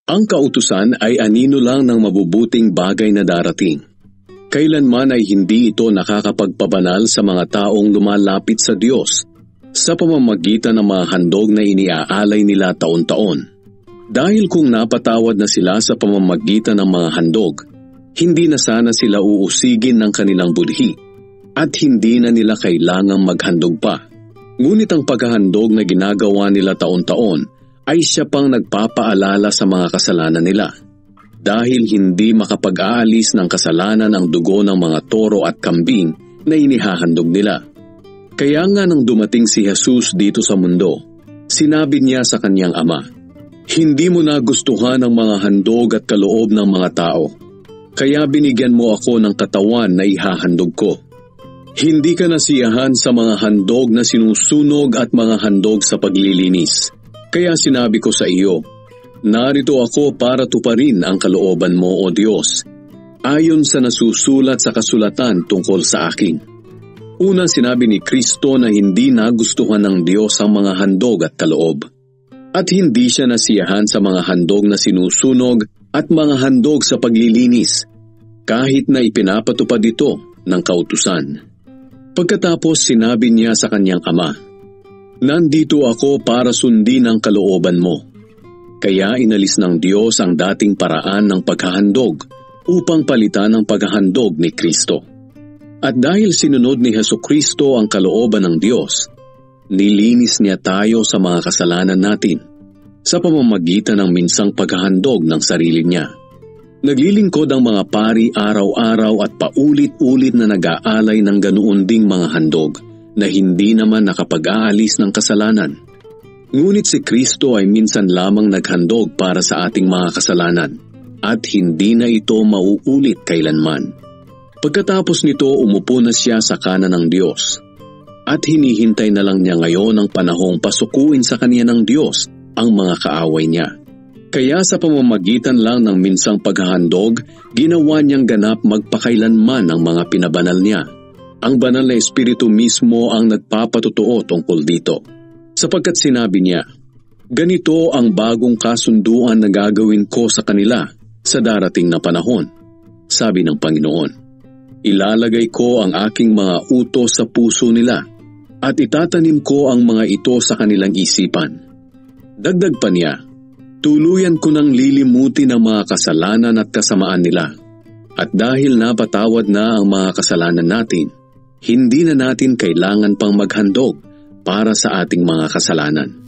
Ang kautusan ay anino lang ng mabubuting bagay na darating. Kailanman ay hindi ito nakakapagpabanal sa mga taong lumalapit sa Diyos sa pamamagitan ng mga handog na iniaalay nila taon-taon. Dahil kung napatawad na sila sa pamamagitan ng mga handog, hindi na sana sila uusigin ng kanilang budhi at hindi na nila kailangang maghandog pa. Ngunit ang paghahandog na ginagawa nila taon-taon ay siya pang nagpapaalala sa mga kasalanan nila. Dahil hindi makapag-aalis ng kasalanan ang dugo ng mga toro at kambing na inihahandog nila. Kaya nga nang dumating si Jesus dito sa mundo, sinabi niya sa kanyang ama, "Hindi mo nagustuhan ang mga handog at kaloob ng mga tao, kaya binigyan mo ako ng katawan na ihahandog ko. Hindi ka nasiyahan sa mga handog na sinusunog at mga handog sa paglilinis. Kaya sinabi ko sa iyo, narito ako para tuparin ang kalooban mo, O Diyos, ayon sa nasusulat sa kasulatan tungkol sa akin." Unang sinabi ni Kristo na hindi nagustuhan ng Diyos ang mga handog at kaloob. At hindi siya nasiyahan sa mga handog na sinusunog at mga handog sa paglilinis, kahit na ipinapatupad ito ng kautusan. Pagkatapos sinabi niya sa kanyang ama, "Nandito ako para sundin ang kalooban mo." Kaya inalis ng Diyos ang dating paraan ng paghahandog upang palitan ang paghahandog ni Kristo. At dahil sinunod ni Hesukristo ang kalooban ng Diyos, nilinis niya tayo sa mga kasalanan natin sa pamamagitan ng minsang paghahandog ng sarili niya. Naglilingkod ang mga pari araw-araw at paulit-ulit na nag-aalay ng ganoon ding mga handog na hindi naman nakapag-aalis ng kasalanan. Ngunit si Kristo ay minsan lamang naghandog para sa ating mga kasalanan at hindi na ito mauulit kailanman. Pagkatapos nito, umupo na siya sa kanan ng Diyos at hinihintay na lang niya ngayon ang panahong pasukuin sa kanya ng Diyos ang mga kaaway niya. Kaya sa pamamagitan lang ng minsang paghahandog, ginawa niyang ganap magpakailanman ang mga pinabanal niya. Ang banal na Espiritu mismo ang nagpapatotoo tungkol dito. Sapagkat sinabi niya, "Ganito ang bagong kasunduan na gagawin ko sa kanila sa darating na panahon," sabi ng Panginoon. "Ilalagay ko ang aking mga utos sa puso nila at itatanim ko ang mga ito sa kanilang isipan." Dagdag pa niya, "Tuluyan ko nang lilimutin ang mga kasalanan at kasamaan nila. At dahil napatawad na ang mga kasalanan natin, hindi na natin kailangan pang maghandog para sa ating mga kasalanan."